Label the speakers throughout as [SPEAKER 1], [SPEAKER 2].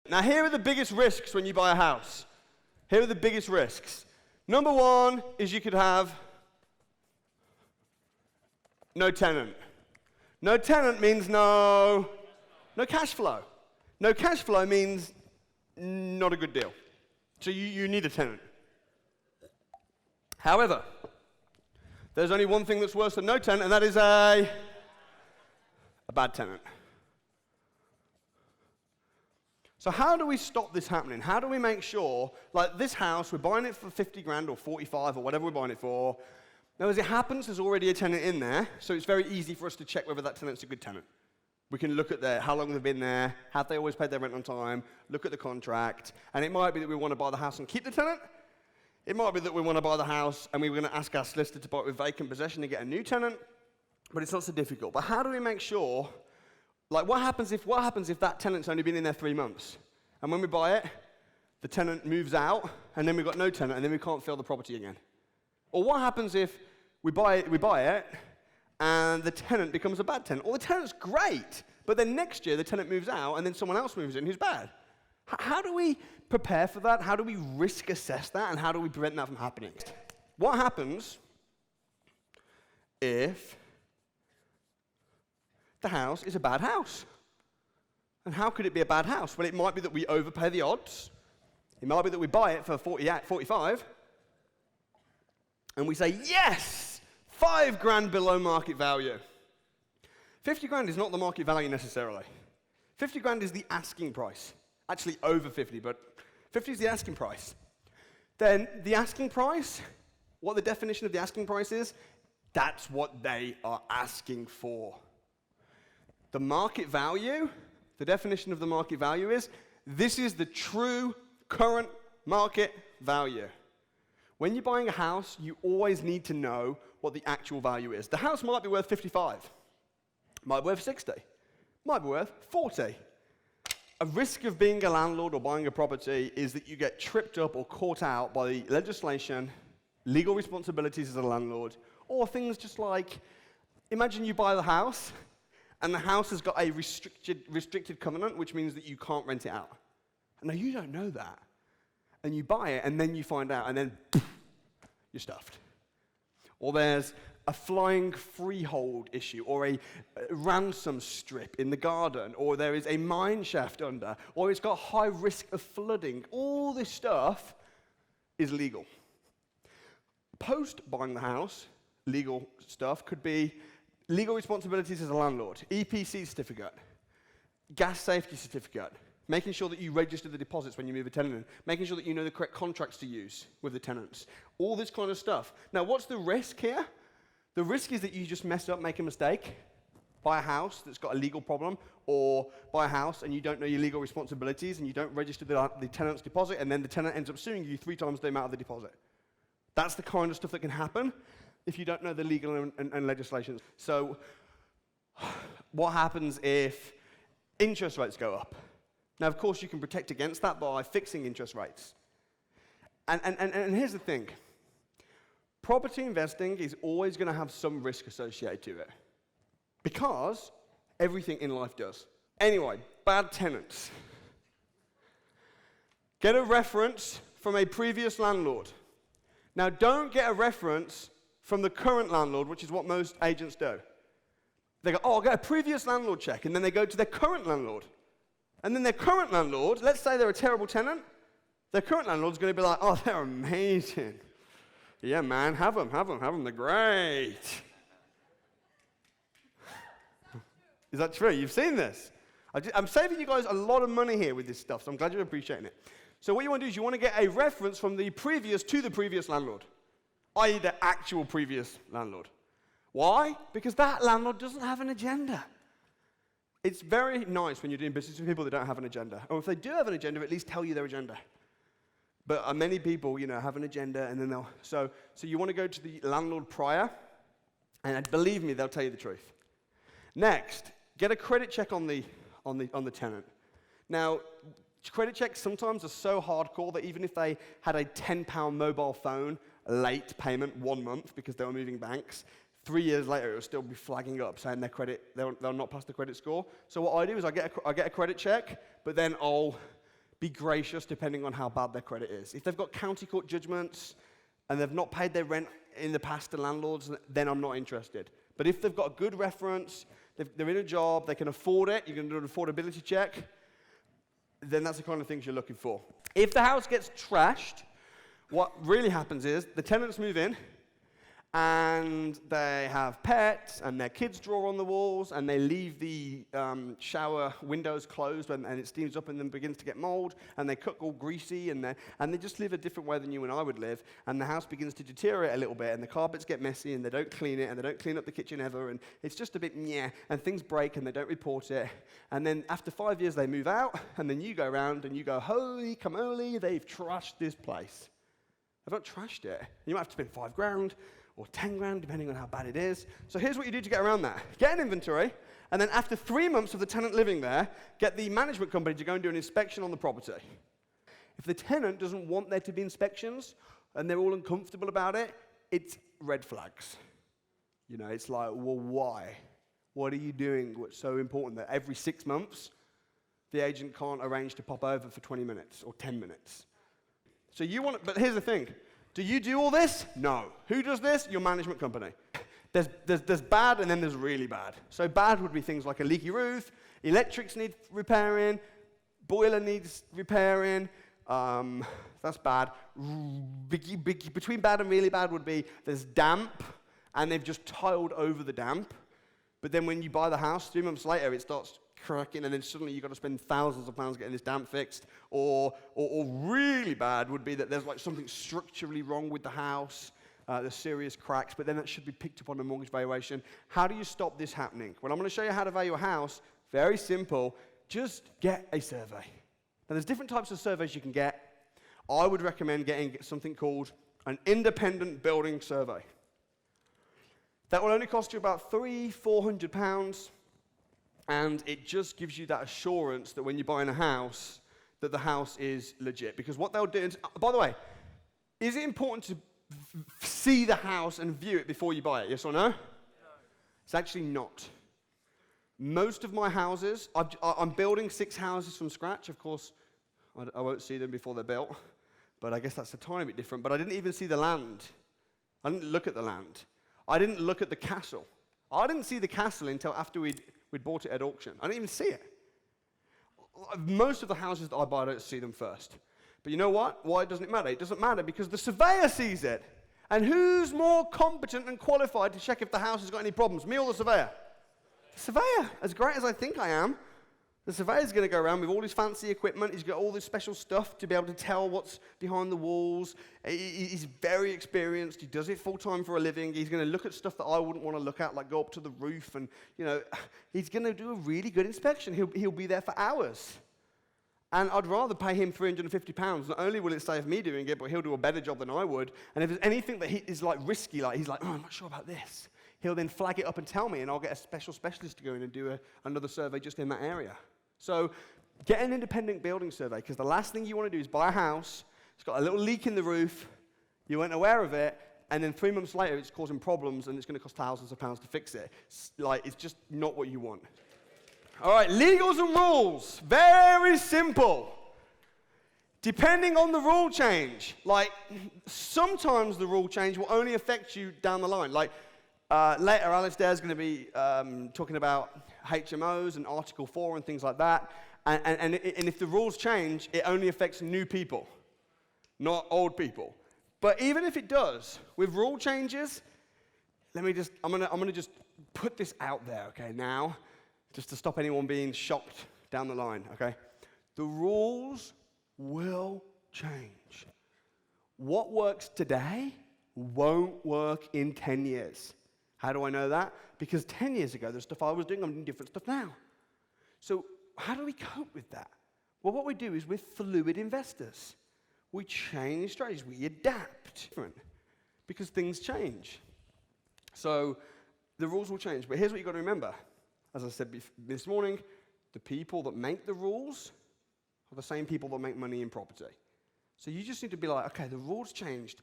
[SPEAKER 1] Now, here are the biggest risks when you buy a house. Here are the biggest risks. Number one is you could have no tenant. No tenant means no cash flow. No cash flow means not a good deal. So you need a tenant. However, there's only one thing that's worse than no tenant, and that is a bad tenant. So how do we stop this happening? How do we make sure, like this house, we're buying it for 50 grand or 45 or whatever we're buying it for. Now, as it happens, there's already a tenant in there, so it's very easy for us to check whether that tenant's a good tenant. We can look at how long they've been there, have they always paid their rent on time, look at the contract, and it might be that we want to buy the house and keep the tenant. It might be that we want to buy the house and we were going to ask our solicitor to buy it with vacant possession and get a new tenant, but it's not so difficult. But how do we make sure, like what happens if that tenant's only been in there 3 months? And when we buy it, the tenant moves out, and then we've got no tenant, and then we can't fill the property again? Or what happens if we buy it, and the tenant becomes a bad tenant? Or the tenant's great, but then next year the tenant moves out, and then someone else moves in who's bad? How do we prepare for that? How do we risk assess that? And how do we prevent that from happening? What happens if the house is a bad house? And how could it be a bad house? Well, it might be that we overpay the odds. It might be that we buy it for 45, and we say, yes, 5 grand below market value. 50 grand is not the market value necessarily. 50 grand is the asking price. Actually, over 50, but 50 is the asking price. Then the asking price, what the definition of the asking price is, that's what they are asking for. The market value, the definition of the market value is, this is the true current market value. When you're buying a house, you always need to know what the actual value is. The house might be worth 55, might be worth 60, might be worth 40. A risk of being a landlord or buying a property is that you get tripped up or caught out by the legislation, legal responsibilities as a landlord, or things just like, imagine you buy the house, and the house has got a restricted covenant, which means that you can't rent it out. And now you don't know that. And you buy it, and then you find out, and then you're stuffed. Or there's a flying freehold issue, or a ransom strip in the garden, or there is a mine shaft under, or it's got high risk of flooding. All this stuff is legal. Post buying the house, legal stuff could be legal responsibilities as a landlord, EPC certificate, gas safety certificate, making sure that you register the deposits when you move a tenant in, making sure that you know the correct contracts to use with the tenants, all this kind of stuff. Now, what's the risk here? The risk is that you just mess up, make a mistake, buy a house that's got a legal problem, or buy a house and you don't know your legal responsibilities and you don't register the tenant's deposit, and then the tenant ends up suing you 3 times the amount of the deposit. That's the kind of stuff that can happen if you don't know the legal and legislation. So what happens if interest rates go up? Now, of course, you can protect against that by fixing interest rates. And here's the thing. Property investing is always going to have some risk associated to it, because everything in life does. Anyway, bad tenants. Get a reference from a previous landlord. Now, don't get a reference from the current landlord, which is what most agents do. They go, oh, I'll get a previous landlord check, and then they go to their current landlord. And then their current landlord, let's say they're a terrible tenant, their current landlord's going to be like, oh, they're amazing. Yeah, man, have them, they're great. Is that true? You've seen this. I'm saving you guys a lot of money here with this stuff, so I'm glad you're appreciating it. So what you want to do is you want to get a reference from the previous to the previous landlord, i.e. the actual previous landlord. Why? Because that landlord doesn't have an agenda. It's very nice when you're doing business with people that don't have an agenda. Or if they do have an agenda, at least tell you their agenda. But many people, have an agenda, and then they'll... So you want to go to the landlord prior, and believe me, they'll tell you the truth. Next, get a credit check on the tenant. Now, credit checks sometimes are so hardcore that even if they had a £10 mobile phone late payment 1 month because they were moving banks, 3 years later, it will still be flagging up, saying their credit, they'll not pass the credit score. So what I do is I get a credit check, but then I'll be gracious depending on how bad their credit is. If they've got county court judgments and they've not paid their rent in the past to landlords, then I'm not interested. But if they've got a good reference, they're in a job, they can afford it, you're going to do an affordability check, then that's the kind of things you're looking for. If the house gets trashed, what really happens is the tenants move in, and they have pets, and their kids draw on the walls, and they leave the shower windows closed, and it steams up and then begins to get mold, and they cook all greasy, and they just live a different way than you and I would live, and the house begins to deteriorate a little bit, and the carpets get messy, and they don't clean it, and they don't clean up the kitchen ever, and it's just a bit meh, and things break, and they don't report it, and then after 5 years they move out, and then you go around and you go, holy camoli, they've trashed this place. They've not trashed it. You might have to spend $5,000, or 10 grand, depending on how bad it is. So here's what you do to get around that. Get an inventory, and then after 3 months of the tenant living there, get the management company to go and do an inspection on the property. If the tenant doesn't want there to be inspections, and they're all uncomfortable about it, it's red flags. You know, it's like, well, why? What are you doing? What's so important that every 6 months, the agent can't arrange to pop over for 20 minutes or 10 minutes? So you want it, but here's the thing. Do you do all this? No. Who does this? Your management company. There's bad and then there's really bad. So bad would be things like a leaky roof, electrics need repairing, boiler needs repairing. That's bad. Between bad and really bad would be there's damp and they've just tiled over the damp. But then when you buy the house, 3 months later, it starts cracking, and then suddenly you've got to spend thousands of pounds getting this damp fixed. Or really bad would be that there's like something structurally wrong with the house, there's serious cracks, but then that should be picked up on the mortgage valuation. How do you stop this happening? Well, I'm going to show you how to value a house. Very simple. Just get a survey. Now, there's different types of surveys you can get. I would recommend getting something called an independent building survey. That will only cost you about £300-400, and it just gives you that assurance that when you're buying a house, that the house is legit. Because what they'll do is, by the way, is it important to see the house and view it before you buy it, yes or no? No. It's actually not. Most of my houses, I'm building 6 houses from scratch. Of course, I won't see them before they're built, but I guess that's a tiny bit different. But I didn't even see the land. I didn't look at the land. I didn't look at the castle. I didn't see the castle until after we'd bought it at auction. I didn't even see it. Most of the houses that I buy, I don't see them first. But you know what? Why doesn't it matter? It doesn't matter because the surveyor sees it. And who's more competent and qualified to check if the house has got any problems, me or the surveyor? The surveyor. As great as I think I am, the surveyor's going to go around with all his fancy equipment. He's got all this special stuff to be able to tell what's behind the walls. He's very experienced. He does it full-time for a living. He's going to look at stuff that I wouldn't want to look at, like go up to the roof. And, you know, he's going to do a really good inspection. He'll be there for hours. And I'd rather pay him £350. Not only will it save me doing it, but he'll do a better job than I would. And if there's anything that is like risky, like he's like, oh, I'm not sure about this, he'll then flag it up and tell me, and I'll get a special specialist to go in and do another survey just in that area. So get an independent building survey, because the last thing you want to do is buy a house, it's got a little leak in the roof, you weren't aware of it, and then 3 months later it's causing problems and it's going to cost thousands of pounds to fix it. It's just not what you want. All right, legals and rules. Very simple. Depending on the rule change, like sometimes the rule change will only affect you down the line. Like later, Alistair's going to be talking about HMOs and Article 4 and things like that. And if the rules change, it only affects new people, not old people. But even if it does, with rule changes, I'm gonna just put this out there, okay, now, just to stop anyone being shocked down the line, okay? The rules will change. What works today won't work in 10 years. How do I know that? Because 10 years ago, the stuff I was doing, I'm doing different stuff now. So how do we cope with that? Well, what we do is we're fluid investors. We change strategies. We adapt. Because things change. So the rules will change. But here's what you've got to remember. As I said this morning, the people that make the rules are the same people that make money in property. So you just need to be like, okay, the rules changed.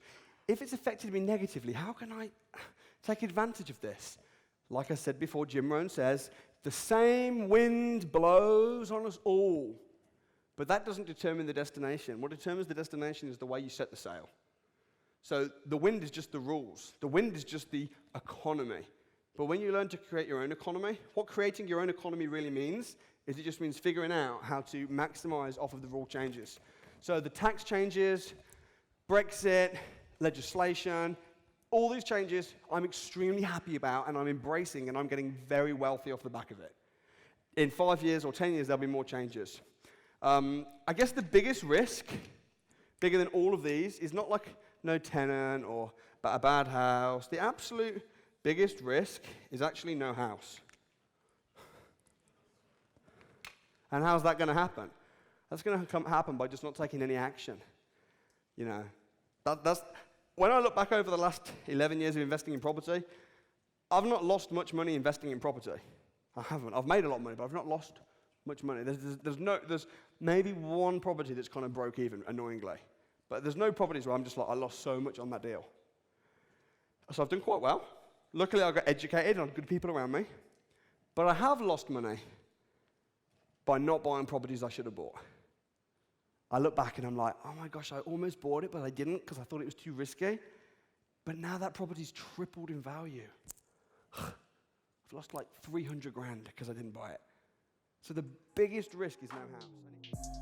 [SPEAKER 1] If it's affected me negatively, how can I take advantage of this? Like I said before, Jim Rohn says, the same wind blows on us all. But that doesn't determine the destination. What determines the destination is the way you set the sail. So the wind is just the rules. The wind is just the economy. But when you learn to create your own economy, what creating your own economy really means is it just means figuring out how to maximize off of the rule changes. So the tax changes, Brexit, legislation, all these changes I'm extremely happy about and I'm embracing and I'm getting very wealthy off the back of it. In 5 years or 10 years, there'll be more changes. I guess the biggest risk, bigger than all of these, is not like no tenant or a bad house. The absolute biggest risk is actually no house. And how's that going to happen? That's going to happen by just not taking any action. You know, that's when I look back over the last 11 years of investing in property, I've not lost much money investing in property. I haven't. I've made a lot of money, but I've not lost much money. There's maybe one property that's kind of broke even, annoyingly. But there's no properties where I'm just like, I lost so much on that deal. So I've done quite well. Luckily, I got educated and I had good people around me. But I have lost money by not buying properties I should have bought. I look back and I'm like, oh my gosh, I almost bought it, but I didn't because I thought it was too risky. But now that property's tripled in value. I've lost like 300 grand because I didn't buy it. So the biggest risk is no house.